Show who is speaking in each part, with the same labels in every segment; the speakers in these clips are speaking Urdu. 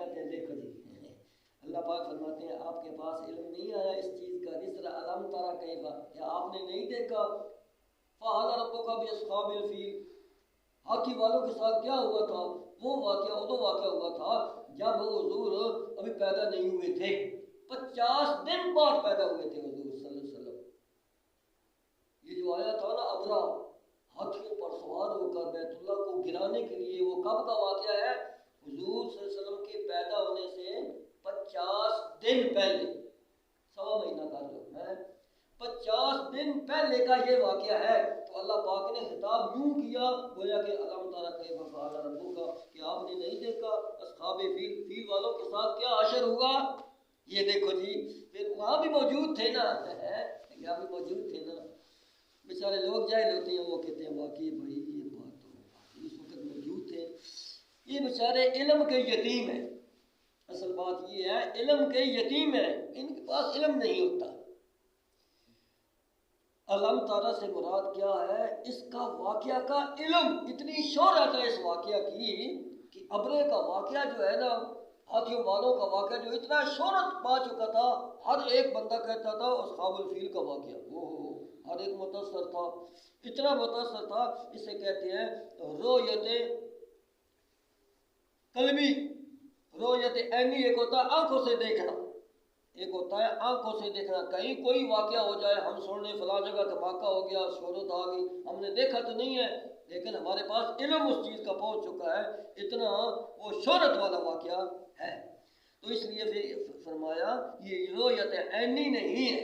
Speaker 1: کہتے ہیں دیکھو جی اللہ پاک فرماتے ہیں آپ کے پاس علم نہیں آیا اس چیز کا، جس طرح علم تارا کیفا، کیا آپ نے نہیں دیکھا فعل ربک باصحاب الفیل، ہاتھی والوں کے ساتھ کیا ہوا تھا؟ وہ واقعہ ہوا تھا جب حضور ابھی پیدا نہیں ہوئے تھے، 50 دن بعد پیدا ہوئے تھے حضور صلی اللہ علیہ وسلم۔ یہ جو آیا تھا نا ابرا ہاتھیوں پر سوار ہو کر بیت اللہ کو گرانے کے لیے، وہ کب کا واقعہ ہے؟ حضور صلی اللہ علیہ وسلم کے پیدا ہونے سے 50 دن پہلے، سوا مہینہ کا جو ہے 50 دن پہلے کا یہ واقعہ ہے۔ تو اللہ پاک نے خطاب یوں کیا گویا کہ علم تارا کیف فعل ربک کا، کہ آپ نے نہیں دیکھا اصحاب فیل والوں کے ساتھ کیا حشر ہوا۔ یہ دیکھو جی، پھر وہاں بھی موجود تھے نا، یہاں بھی موجود تھے نا، بیچارے لوگ جاہل ہوتے ہیں، وہ کہتے ہیں واقعی بھائی یہ بات تو اس وقت موجود تھے، یہ بیچارے علم کے یتیم ہیں۔ اصل بات یہ ہے علم کے یتیم ہیں، ان کے پاس علم نہیں ہوتا۔ علم تارا سے مراد کیا ہے؟ اس کا واقعہ کا علم، اتنی شہرت ہے اس واقعہ کی کہ ابرے کا واقعہ جو ہے نا، ہاتھیوں والوں کا واقعہ جو اتنا شہرت پا چکا تھا، ہر ایک بندہ کہتا تھا اصحاب الفیل کا واقعہ، ہر ایک متاثر تھا، اتنا متاثر تھا۔ اسے کہتے ہیں رؤیت قلبی، رؤیت عینی ایک ہوتا ہے آنکھوں سے دیکھنا، ایک ہوتا ہے آنکھوں سے دیکھنا۔ کہیں کوئی واقعہ ہو جائے، ہم سننے فلاں جگہ دھماکہ ہو گیا، شہرت آ گئی، ہم نے دیکھا تو نہیں ہے لیکن ہمارے پاس علم اس چیز کا پہنچ چکا ہے، اتنا وہ شہرت والا واقعہ ہے۔ تو اس لیے پھر فرمایا یہ رؤیت عینی نہیں ہے،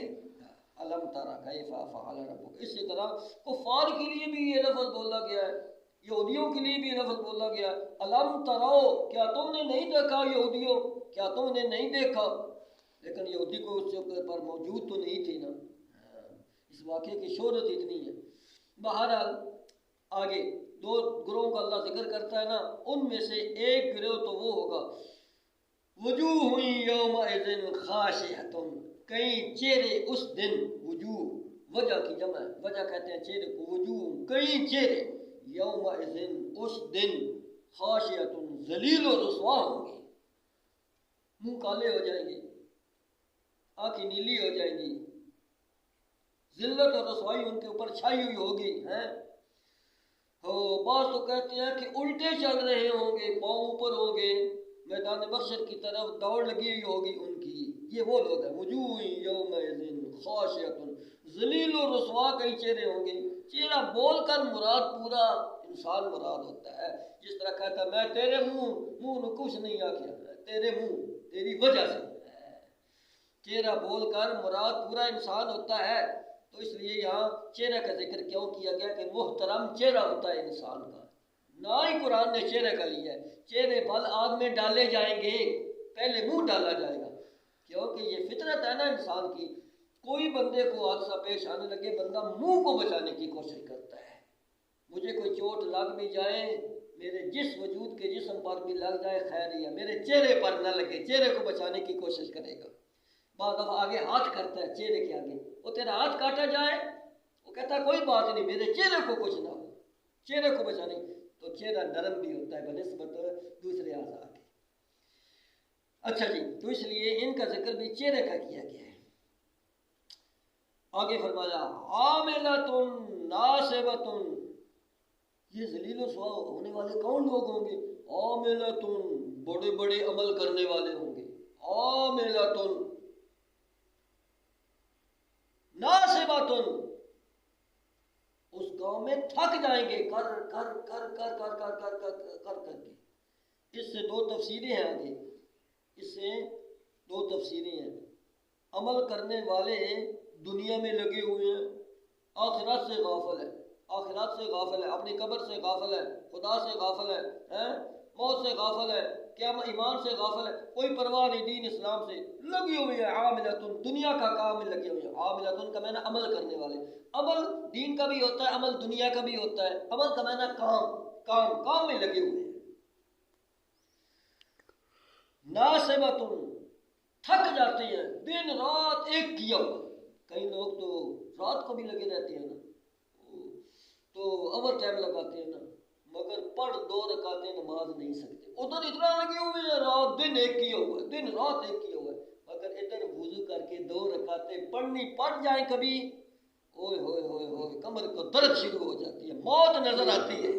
Speaker 1: علم تارا کیف فعل ربک۔ اسی طرح کفار کے لیے بھی یہ لفظ بولا گیا ہے، یہودیوں کے لیے بھی یہ لفظ بولا گیا ہے، علم تراؤ، کیا تم نے نہیں دیکھا یہودیوں، کیا تم نے نہیں دیکھا؟ لیکن یہودی کو اس پر موجود تو نہیں تھی نا، اس واقعے کی شہرت اتنی ہے۔ بہرحال آگے دو گروہوں کا اللہ ذکر کرتا ہے نا، ان میں سے ایک گروہ تو وہ ہوگا وجوہ یومئذ خاشعۃ، کئی چہرے اس دن، وجوہ وجہ کی جمع ہے، وجہ کہتے ہیں چہرے کو، وجوہ کئی چہرے، یومئذ اس دن، خاشعۃ ذلیل و رسوا ہوں گے، منہ کالے ہو جائیں گے، آنکھیں نیلی ہو جائیں گی، ذلت اور رسوائی ان کے اوپر چھائی ہوئی ہوگی ہیں۔ بعض تو کہتے ہیں کہ الٹے چل رہے ہوں گے، پاؤں اوپر ہوں گے، میدان محشر کی طرف دوڑ لگی ہوئی ہوگی ان کی، یہ وہ لوگ ہیں وجوہ یومئذ خاشعۃ، ذلیل و رسوا کئی چہرے ہوں گے۔ چہرہ بول کر مراد پورا انسان مراد ہوتا ہے، جس طرح کہتا ہے میں تیرے منہ نے کچھ نہیں آکھیا، تیرے منہ تیری وجہ سے، چہرہ بول کر مراد پورا انسان ہوتا ہے۔ تو اس لیے یہاں چہرے کا ذکر کیوں کیا گیا کہ محترم چہرہ ہوتا ہے انسان کا، نہ ہی قرآن نے چہرے کا لیا ہے۔ چہرے بل آگ میں ڈالے جائیں گے، پہلے منہ ڈالا جائے گا، کیونکہ یہ فطرت ہے نا انسان کی، کوئی بندے کو حادثہ پیش آنے لگے بندہ منہ کو بچانے کی کوشش کرتا ہے، مجھے کوئی چوٹ لگ بھی جائے، میرے جس وجود کے جسم پر بھی لگ جائے خیر ہی ہے، میرے چہرے پر نہ لگے، چہرے کو بچانے کی کوشش کرے گا۔ بعض دفعہ آگے ہاتھ کرتا ہے چہرے کے آگے، وہ تیرا ہاتھ کاٹا جائے، وہ کہتا ہے کوئی بات نہیں، میرے چہرے کو کچھ نہ ہو، چہرے کو بچانے۔ تو چہرہ نرم بھی ہوتا ہے بنسبت دوسرے اعضاء کے۔ اچھا جی، تو اس لیے ان کا ذکر بھی چہرے کا کیا گیا ہے۔ آگے فرمایا عاملۃ ناصبۃ، یہ ذلیل و رسوا ہونے والے کون لوگ ہوں گے؟ عاملۃ، بڑے بڑے عمل کرنے والے ہوں گے، عاملۃ ناصبۃ، اس گاؤں میں تھک جائیں گے کر کر کر کر کر کر کر کر کر کر کے۔ اس سے دو تفسیریں ہیں آگے، اس سے دو تفسیریں ہیں۔ عمل کرنے والے دنیا میں لگے ہوئے ہیں، آخرت سے غافل ہے، آخرت سے غافل ہے، اپنی قبر سے غافل ہے، خدا سے غافل ہے، موت سے غافل ہے، قیامت ایمان سے غافل ہے، کوئی پرواہ نہیں دین اسلام سے، لگی ہوئی ہے عاملۃ، دنیا کا کام میں لگے ہوئے ہیں۔ عاملۃ کا معنی عمل کرنے والے، عمل دین کا بھی ہوتا ہے، عمل دنیا کا بھی ہوتا ہے، عمل کا معنی کام میں لگے ہوئے ہیں۔ ناصبۃ، تھک جاتے ہیں، دن رات ایک کیا ہوا۔ کئی لوگ تو رات کو بھی لگے رہتے ہیں نا، تو اوور ٹائم لگاتے ہیں نا، مگر پڑھ 2 رکعتیں نماز نہیں سکتے، ادھر اتنا لگے ہوئے ہیں، رات دن ایک کیا ہوا ہے، دن رات ایک کیا ہوا ہے، مگر ادھر وضو کر کے 2 رکعتیں پڑھنی پڑ جائیں کبھی، اوئے ہوئے ہوئے ہوئے کمر کو درد شروع ہو جاتی ہے، موت نظر آتی ہے۔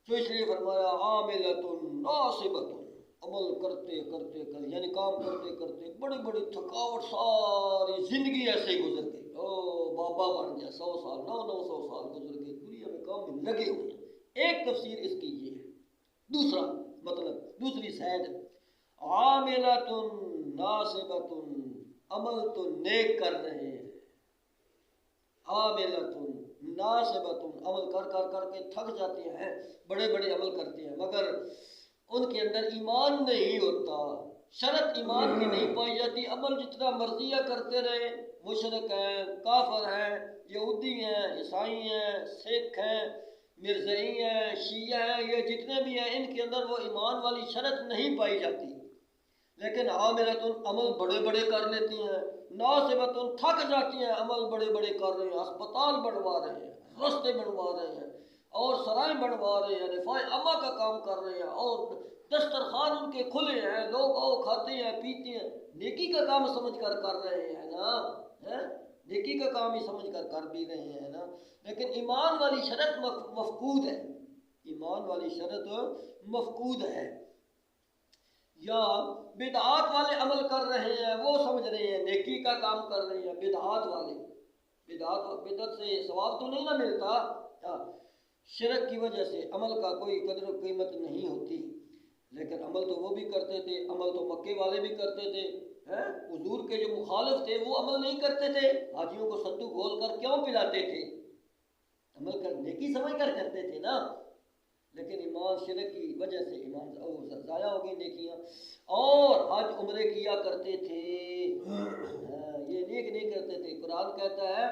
Speaker 1: تو اس لیے فرمایا عاملۃ ناصبۃ، عمل کرتے کرتے کر یعنی کام کرتے کرتے بڑی بڑی تھکاوٹ، ساری زندگی ایسے ہی گزر گئی، او بابا بن گیا، 100 سال 900 سال گزر گئے، دنیا میں کام میں لگے ہوئے ہیں۔ ایک تفسیر اس کی یہ ہے۔ دوسرا مطلب، دوسری سائڈ، عاملۃ ناصبۃ، عمل تو نیک کر رہے ہیں، عاملۃ ناصبۃ، عمل کر کر کر کے تھک جاتے ہیں، بڑے بڑے عمل کرتے ہیں، مگر ان کے اندر ایمان نہیں ہوتا، شرط ایمان کی نہیں پائی جاتی، عمل جتنا مرضیہ کرتے رہے، مشرک ہیں، کافر ہیں، یہودی ہیں، عیسائی ہیں، سکھ ہیں، مرزائی ہیں، شیعہ ہیں، یہ جتنے بھی ہیں، ان کے اندر وہ ایمان والی شرط نہیں پائی جاتی، لیکن عاملۃ عمل بڑے بڑے کر لیتی ہیں، ناصبۃ تھک جاتی ہیں، عمل بڑے بڑے کر رہے ہیں، اسپتال بنوا رہے ہیں، راستے بنوا رہے ہیں، اور سرائیں بنوا رہے ہیں، رفاع عامہ کا کام کر رہے ہیں، اور دسترخوان ان کے کھلے ہیں، لوگ آؤ کھاتے ہیں پیتے ہیں، نیکی کا کام سمجھ کر کر رہے ہیں نا، نیکی کا کام ہی سمجھ کر کر بھی رہے ہیں نا، لیکن ایمان والی شرط مفقود ہے، ایمان والی شرط مفقود ہے۔ یا بدعات والے عمل کر رہے ہیں، وہ سمجھ رہے ہیں نیکی کا کام کر رہے ہیں، بدعات والے، بدعت سے ثواب تو نہیں نہ ملتا، شرک کی وجہ سے عمل کا کوئی قدر و قیمت نہیں ہوتی، لیکن عمل تو وہ بھی کرتے تھے، عمل تو مکے والے بھی کرتے تھے، حضور کے جو مخالف تھے وہ عمل نہیں کرتے تھے، حاجیوں کو ستو گھول کر کیوں پلاتے تھے؟ عمل کر نیکی سمجھ کر کرتے تھے نا، لیکن ایمان شرک کی وجہ سے ایمان ضائع ہو گئی نیکیاں، اور حج عمرے کیا کرتے تھے، یہ نیک نہیں کرتے تھے۔ قرآن کہتا ہے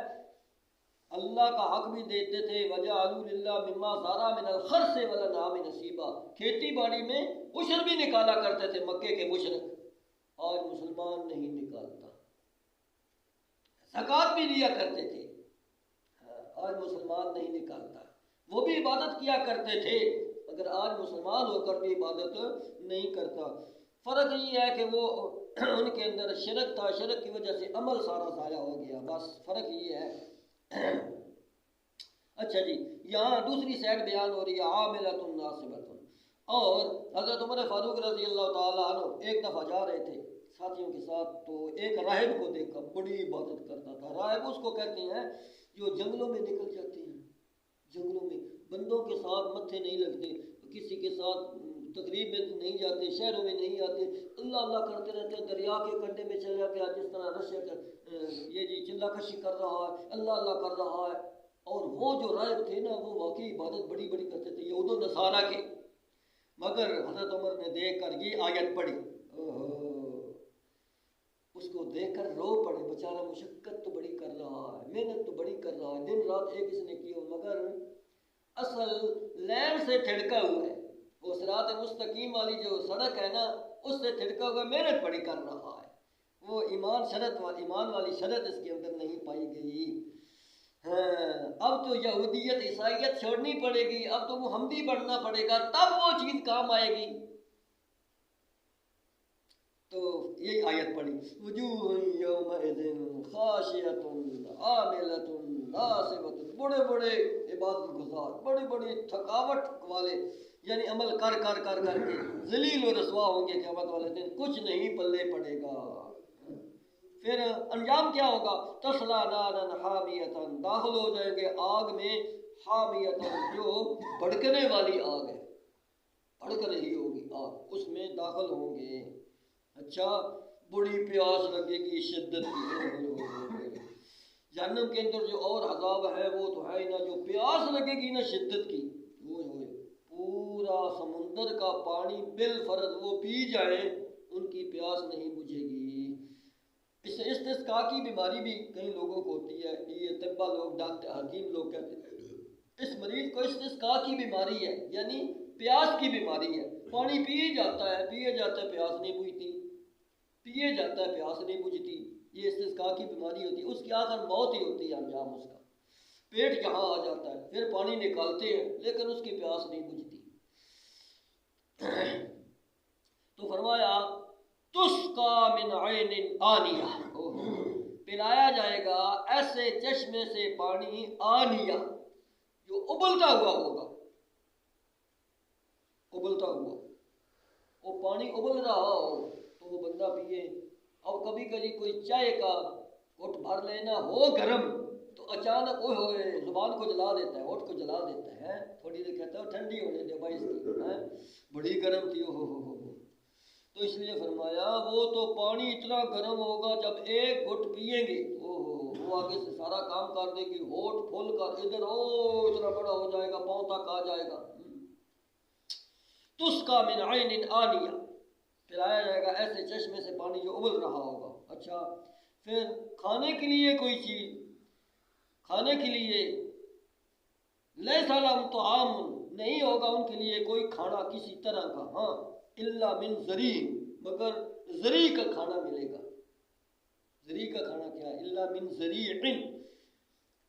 Speaker 1: اللہ کا حق بھی دیتے تھے، وَجَعَلُوا لِلَّهِ مِمَّا ذَرَا مِنَ الْخَرْثِ وَالْأَنْعَامِ نَصِيبًا، کھیتی باڑی میں عشر بھی نکالا کرتے تھے مکے کے مشرک، آج مسلمان نہیں نکالتا، زکوٰۃ بھی دیا کرتے تھے، آج مسلمان نہیں نکالتا، وہ بھی عبادت کیا کرتے تھے، مگر آج مسلمان ہو کر بھی عبادت نہیں کرتا۔ فرق یہ ہے کہ وہ ان کے اندر شرک تھا، شرک کی وجہ سے عمل سارا ضائع ہو گیا، بس فرق یہ ہے۔ اچھا جی، یہاں دوسری سائڈ بیان ہو رہی ہے عاملۃ ناصبۃ، اور حضرت عمر فاروق رضی اللہ تعالیٰ عنہ ایک دفعہ جا رہے تھے ساتھیوں کے ساتھ، تو ایک راہب کو دیکھا، بڑی عبادت کرتا تھا، راہب اس کو کہتے ہیں جو جنگلوں میں نکل جاتے ہیں، جنگلوں میں بندوں کے ساتھ متھے نہیں لگتے، کسی کے ساتھ تقریب میں نہیں جاتے، شہروں میں نہیں آتے، اللہ اللہ کرتے رہتے ہیں، دریا کے کنڈے میں چلا گیا جس طرح رشیا یہ جی چلا کشی کر رہا ہے، اللہ اللہ کر رہا ہے، اور وہ جو راہب تھے نا وہ واقعی عبادت بڑی بڑی کرتے تھے یہود و نصارہ کے، مگر حضرت عمر نے دیکھ کر یہ آیت پڑھی، اس کو دیکھ کر رو پڑے، بیچارہ مشقت تو بڑی کر رہا ہے، محنت تو بڑی کر رہا ہے، دن رات ایک اس نے کی، مگر اصل لین سے تھڑکا ہوا ہے، وہ صراط مستقیم والی جو سڑک ہے نا اس سے تھڑکا ہوا، محنت بڑی کر رہا ہے، وہ ایمان والی شرط اس کے اندر نہیں پائی گئی۔ اب تو یہودیت عیسائیت چھوڑنی پڑے گی، اب تو محمدی بننا پڑے گا، تب وہ چیز کام آئے گی۔ تو یہی آیت پڑھی، وجوہ یومئذ خاشعۃ عاملۃ ناصبۃ، بڑے بڑے عبادت گزار، بڑی بڑی تھکاوٹ والے، یعنی عمل کر کر کر کر کے ذلیل و رسوا ہوں گے قیامت والے دن، کچھ نہیں پلے پڑے گا۔ پھر انجام کیا ہوگا؟ تصلیٰ نارا حامیۃ، داخل ہو جائیں گے آگ میں، حامیۃ جو بھڑکنے والی آگ ہے، بھڑک رہی ہوگی آگ، اس میں داخل ہوں گے۔ اچھا، بڑی پیاس لگے گی شدت کی، جہنم کے اندر جو اور عذاب ہے وہ تو ہے ہی نا، جو پیاس لگے گی نا شدت کی، پورا سمندر کا پانی بالفرض وہ پی جائیں ان کی پیاس نہیں بجھے گی۔ اس سے استسقاء کی بیماری بھی کئی لوگوں کو ہوتی ہے، یہ طبہ لوگ، ڈاکٹر حکیم لوگ کہتے ہیں اس مریض کو استسقاء کی بیماری ہے، یعنی پیاس کی بیماری ہے، پانی پیے جاتا ہے پیاس نہیں بجھتی، پیے جاتا ہے پیاس نہیں بجھتی، یہ استسقاء کی بیماری ہوتی ہے، اس کی آخر موت ہی ہوتی ہے، انجام اس کا، پیٹ یہاں آ جاتا ہے، پھر پانی نکالتے ہیں لیکن اس کی پیاس نہیں بجھتی۔ تو فرمایا تسقا من عین آنیہ، پلایا جائے گا ایسے چشمے سے پانی آنیہ جو ابلتا ہوا ہوگا، ابلتا ہوا، وہ پانی ابل رہا ہو تو وہ بندہ پیے۔ اب کبھی کبھی کوئی چائے کا گھٹ بھر لینا ہو گرم تو اچانک اوہ ہوئے زبان کو جلا دیتا ہے، ہونٹ کو جلا دیتا ہے، تھوڑی دیر کہتا ہے ٹھنڈی ہونے دے بھائی، اس کی بڑی گرم تھی، ہو تو اس لیے فرمایا وہ تو پانی اتنا گرم ہوگا جب ایک گھٹ پیئیں گے وہ آگے سے سارا کام کر دے گی، ہونٹ پھول کر ادھر اتنا بڑا ہو جائے گا، پاؤں تک آ جائے گا۔ تسقا من عین آنیہ، پلایا جائے گا ایسے چشمے سے پانی جو ابل رہا ہوگا۔ اچھا، پھر کھانے کے لیے کوئی چیز، کھانے کے لیے لیس لہم طعام، نہیں ہوگا ان کے لیے کوئی کھانا کسی طرح کا، ہاں الا من ضریع، مگر ضریع کا کھانا ملے گا۔ ضریع کا کھانا کیا ہے؟ الا من ضریع،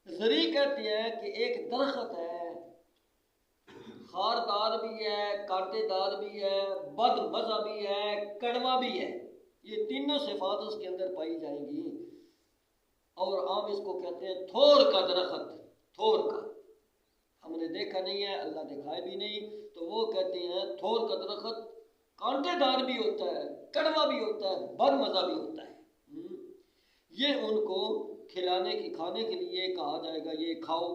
Speaker 1: ضریع کہتے ہیں کہ ایک درخت ہے، خاردار بھی ہے، کانٹے دار بھی ہے، بد مزہ بھی ہے، کڑوا بھی ہے، یہ تینوں صفات اس کے اندر پائی جائیں گی۔ اور عام اس کو کہتے ہیں تھور کا درخت، تھور کا، ہم نے دیکھا نہیں ہے، اللہ دکھائے بھی نہیں، تو وہ کہتے ہیں تھور کا درخت کانٹے دار بھی ہوتا ہے، کڑوا بھی ہوتا ہے، بد مزہ بھی ہوتا ہے۔ یہ ان کو کھلانے کی، کھانے کے لیے کہا جائے گا یہ کھاؤ۔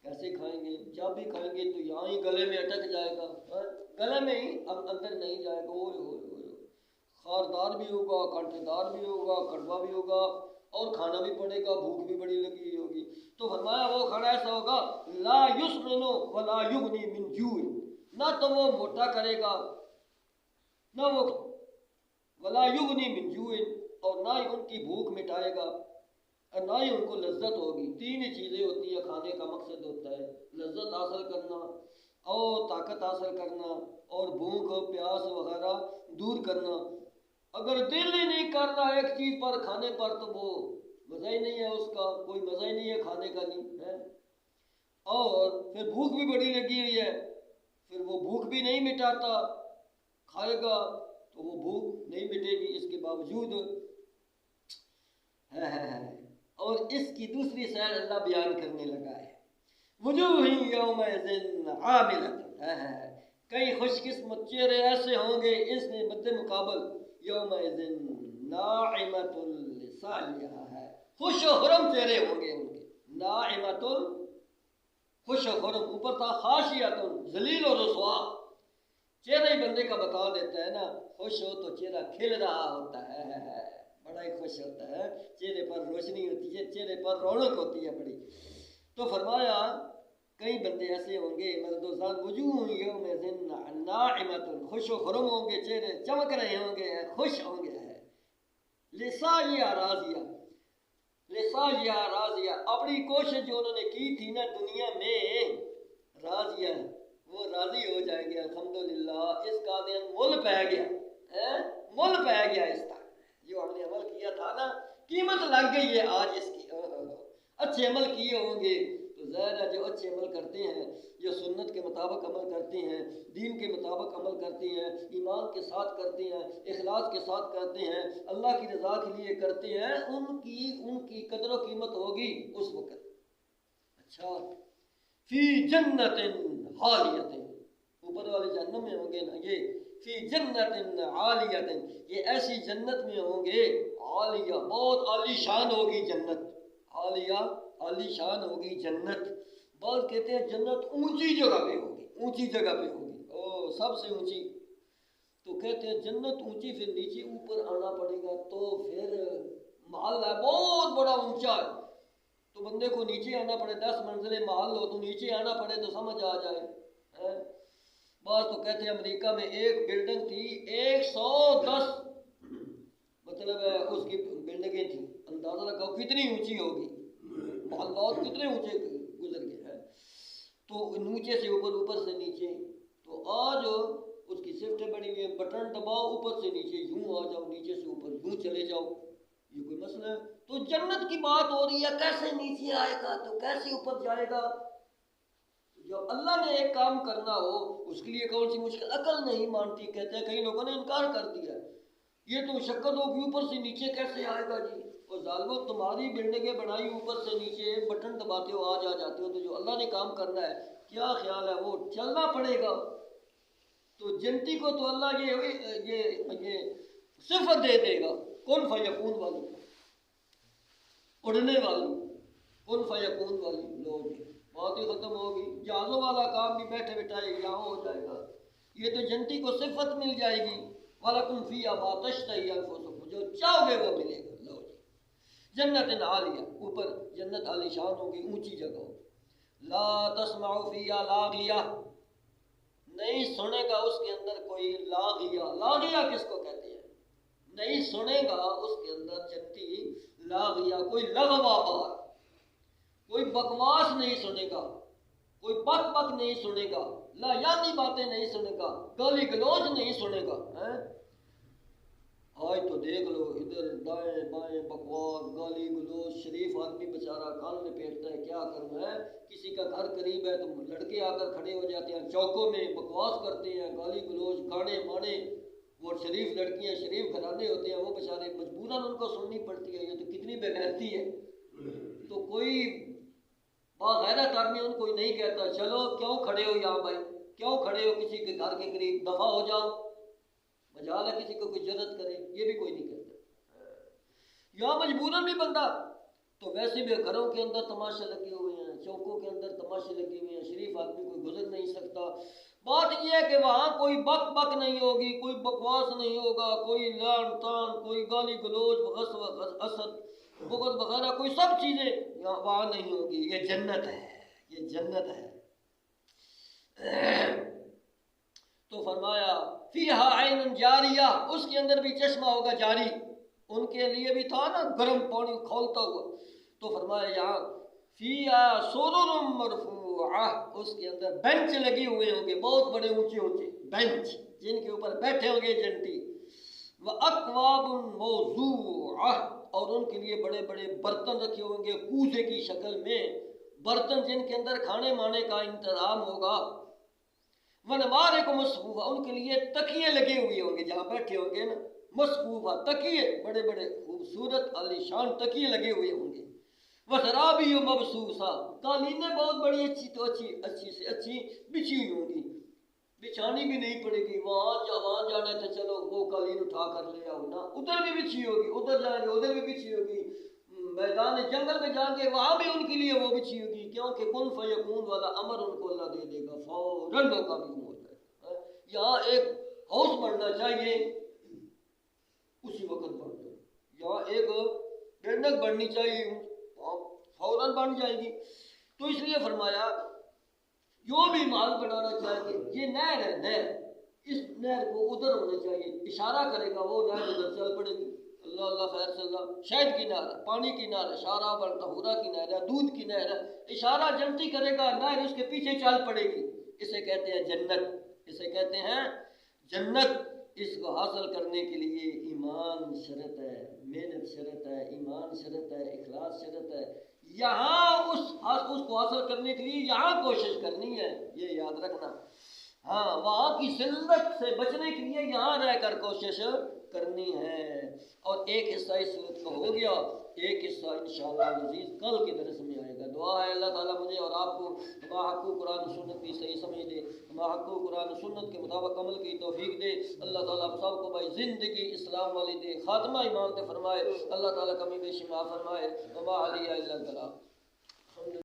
Speaker 1: کیسے کھائیں گے؟ جب بھی کھائیں گے تو یہاں ہی گلے میں اٹک جائے گا، گلے میں ہی، اب اندر نہیں جائے گا۔ خاردار بھی ہوگا، کانٹے دار بھی ہوگا، کڑوا بھی ہوگا، اور کھانا بھی پڑے گا، بھوک بھی بڑی لگی ہوگی۔ تو فرمایا وہ کھانا ایسا ہوگا لا یسمن ولا یغنی من جوع، نہ تو وہ موٹا کرے گا، نہ وہ ولا یغنی من جوع، اور نہ ہی ان کی بھوک مٹائے گا، اور نہ ہی ان کو لذت ہوگی۔ تین ہی چیزیں ہوتی ہیں کھانے کا، مقصد ہوتا ہے لذت حاصل کرنا اور طاقت حاصل کرنا اور بھوک پیاس وغیرہ دور کرنا۔ اگر دل ہی نہیں کرتا ایک چیز پر، کھانے پر، تو وہ مزہ ہی نہیں ہے، اس کا کوئی مزہ ہی نہیں ہے کھانے کا، نہیں ہے۔ اور پھر بھوک بھی بڑی لگی ہوئی ہے، پھر وہ بھوک بھی نہیں مٹاتا، کھائے گا تو وہ بھوک نہیں مٹے گی اس کے باوجود۔ اور اس کی دوسری سائڈ اللہ بیان کرنے لگا ہے، وجوہ یومئذ عاملۃ، کئی خوش قسمت چہرے ایسے ہوں گے اس میں مد مقابل یومئذ ناعمۃ صالحہ ہے، خوش و خرم چہرے ہوں گے ان کے، ناعمۃ خوش و خرم، اوپر تھا خاشعۃ ذلیل و رسوا، چہرہ ہی بندے کا بتا دیتا ہے نا، خوش ہو تو چہرہ کھل رہا ہوتا ہے، بڑا ہی خوش ہوتا ہے، چہرے پر روشنی ہوتی ہے، چہرے پر رونق ہوتی ہے بڑی۔ تو فرمایا کئی بندے ایسے ہوں گے مرد و زن، وجوہ یومئذ ناعمۃ، خوش و خرم ہوں گے، چہرے چمک رہے ہوں گے، خوش ہوں گے، لسعیہا راضیہ، لسعیہا راضیہ، اپنی کوشش جو انہوں نے کی تھی نا دنیا میں، راضیہ، وہ راضی ہو جائیں گے، الحمدللہ اس کا دن مل پہ گیا، مل پہ گیا، اس کا جو ہم نے عمل کیا تھا نا قیمت لگ گئی ہے آج اس کی، اچھے عمل کیے ہوں گے تو ظاہر ہے جو اچھے عمل کرتے ہیں، جو سنت کے مطابق عمل کرتے ہیں، دین کے مطابق عمل کرتے ہیں، ایمان کے ساتھ کرتے ہیں، اخلاص کے ساتھ کرتے ہیں، اللہ کی رضا کے لیے کرتے ہیں، ان کی قدر و قیمت ہوگی اس وقت۔ اچھا، فی جنت عالیۃ، اوپر والے جہنم میں ہوں گے نا، یہ فی جنت عالیۃ، یہ ایسی جنت میں ہوں گے، عالیہ، بہت عالی شان ہوگی جنت، عالیہ، عالی شان ہوگی جنت۔ بعض کہتے ہیں جنت اونچی جگہ پہ ہوگی، اونچی جگہ پہ ہوگی، سب سے اونچی، تو کہتے ہیں جنت اونچی، پھر نیچے اوپر آنا پڑے گا، تو پھر محل ہے بہت بڑا اونچا ہے، تو بندے کو نیچے آنا پڑے، 10 منزلیں محل ہو تو نیچے آنا پڑے تو سمجھ آ جائے۔ بعض تو کہتے ہیں امریکہ میں ایک بلڈنگ تھی 110 مطلب اس کی بلڈنگیں تھیں، اندازہ لگاؤ کتنی اونچی ہوگی، محلات کتنے اونچے گزر گئے ہیں، تو نیچے سے اوپر، اوپر سے نیچے، تو آج اس کی شفٹیں بڑی ہوئی ہیں، بٹن دباؤ اوپر سے نیچے یوں آ جاؤ، نیچے سے اوپر یوں چلے جاؤ، یہ کوئی مسئلہ ہے؟ تو جنت کی بات ہو رہی ہے، کیسے نیچے آئے گا تو کیسے اوپر جائے گا؟ جب اللہ نے ایک کام کرنا ہو اس کے لیے کون سی مشکل عقل نہیں مانتی. کہتے ہیں کئی لوگوں نے انکار کر دیا یہ تو مشقت ہوگی اوپر سے نیچے کیسے آئے گا جی. اور ظالمو تمہاری بلڈنگیں بنائی اوپر سے نیچے بٹن دباتے ہو آ جاتے ہو. تو جو اللہ نے کام کرنا ہے کیا خیال ہے وہ چلنا پڑے گا. تو جنتی کو تو اللہ یہ صفت دے دے گا کن فیکون والی اڑنے والی کن فیکون والی. لو جی بات ہی ختم ہوگی. جہازوں والا کام بھی بیٹھے بٹھائے یہاں ہو جائے گا. یہ تو جنتی کو صفت مل جائے گی. وَلَكُمْ فِيهَا مَا تَشْتَهِي أَنفُسُكُمْ جو چاہو گے وہ ملے گا. لو جی جنت عالیہ اوپر جنت عالی شان ہوگی اونچی جگہ ہوگی. لا تسمع فیہا لاغیہ نہیں سنے گا اس کے اندر کوئی لاغیہ. لاغیہ کس کو کہتے ہیں؟ نہیں سنے گا اس کے اندر جنتی لاغیہ کوئی لغوا بات کوئی بکواس نہیں سنے گا کوئی بک بک نہیں سنے گا لا یعنی باتیں نہیں سنے گا گالی گلوچ نہیں سنے گا. آج تو دیکھ لو ادھر دائیں بائیں بکواس گالی گلوچ. شریف آدمی بیچارہ کان لپیٹتا ہے کیا کروں ہے. کسی کا گھر قریب ہے تو لڑکے آ کر کھڑے ہو جاتے ہیں چوکوں میں بکواس کرتے ہیں گالی گلوچ گانے مانے. وہ شریف لڑکیاں شریف گھرانے ہوتے ہیں وہ بیچارے مجبوراً ان کو سننی پڑتی ہے. یہ تو کتنی بے غیرتی ہے. تو کوئی باغیرت آدمی ان کو نہیں کہتا چلو کیوں کھڑے ہو یہاں بھائی کیوں کھڑے ہو کسی کے گھر کے قریب دفع ہو جاؤ. مجال ہے کسی کو کوئی جرت کرے یہ بھی کوئی نہیں کرتا. یہاں مجبوراً بھی بندہ تو ویسے بھی گھروں کے اندر تماشے لگے ہوئے ہیں چوکوں کے اندر تماشے لگے ہوئے ہیں. شریف آدمی کوئی گزر نہیں سکتا. بات یہ ہے کہ وہاں کوئی بک بک نہیں ہوگی کوئی بکواس نہیں ہوگا کوئی لعن طعن کوئی گالی گلوچ حسد بغض وغیرہ کوئی سب چیزیں وہاں نہیں ہوگی. یہ جنت ہے یہ جنت ہے. تو فرمایا فیہا عین جاریہ اس کے اندر بھی چشمہ ہوگا جاری. ان کے لیے بھی تھا نا گرم پانی کھولتا ہوا. تو فرمایا یہاں فیہا سرر مرفوعہ اس کے اندر بینچ لگے ہوئے ہوں گے بہت بڑے اونچے اونچے بینچ جن کے اوپر بیٹھے ہوں گے جنتی. وَأَكْوَابٌ مَوْضُوعَةٌ اور ان کے لیے بڑے بڑے برتن رکھے ہوں گے کوزے کی شکل میں برتن جن کے اندر کھانے مانے کا انتظام ہوگا. وَنَمَارِقُ مَصْفُوفَةٌ ان کے لیے تکیے لگے ہوئے ہوں گے جہاں بیٹھے ہوں گے نا مصفوفہ تکیے بڑے بڑے خوبصورت عالی شان تکیے لگے ہوئے ہوں گے. وَزَرَابِيُّ مَبْثُوثَةٌ قالینیں بہت بڑی اچھی سے اچھی بچھی ہوئی ہوں گی. بچھانی بھی نہیں پڑے گی. وہاں جانا تھا چلو وہ قالین اٹھا کر لے آؤ نا ادھر بھی بچھی ہوگی ادھر جائیں گے ادھر بھی بچھی ہوگی. میدان جنگل میں جائیں گے وہاں بھی ان کے لیے وہ بچھی ہوگی کیونکہ کن فیکون والا امر ان کو اللہ دے دے گا فوراً وہ کام ہو جائے گا. یہاں ایک ہاؤس بننا چاہیے اسی وقت بن جائے. یہاں ایک بلڈنگ بننی چاہیے فوراً بن جائے گی. تو اس لیے فرمایا جو بھی مال بنانا چاہیں گے یہ نہر ہے نہر اس نہر کو ادھر ہونا چاہیے. اشارہ کرے گا وہ نہر ادھر چل پڑے گی. اللہ اللہ خیر سے اللہ شہد کی نہر ہے پانی کی نہر ہے شارہ بل طہورہ کی نہر ہے دودھ کی نہر ہے. اشارہ جنتی کرے گا نہر اس کے پیچھے چل پڑے گی. اسے کہتے ہیں جنت. اسے کہتے ہیں جنت. اس کو حاصل کرنے کے لیے ایمان شرط ہے محنت شرط ہے ایمان شرط ہے اخلاص شرط ہے. یہاں اس کو حاصل کرنے کے لیے یہاں کوشش کرنی ہے یہ یاد رکھنا. ہاں وہاں کی ذلت سے بچنے کے لیے یہاں رہ کر کوشش کرنی ہے. اور ایک حصہ اس صورت کا ہو گیا ایک حصہ انشاءاللہ العزیز کل کے درس میں آئے گا. دعا ہے اللہ تعالیٰ مجھے اور آپ کو ہما حق قرآن سنت کی صحیح سمجھ دے ہما حق قرآن سنت کے مطابق عمل کی توفیق دے. اللہ تعالیٰ آپ سب کو بھائی زندگی اسلام والی دے خاتمہ ایمان تے فرمائے. اللہ تعالیٰ کمی بیشی معاف فرمائے. وما علیہ الا البلاغ.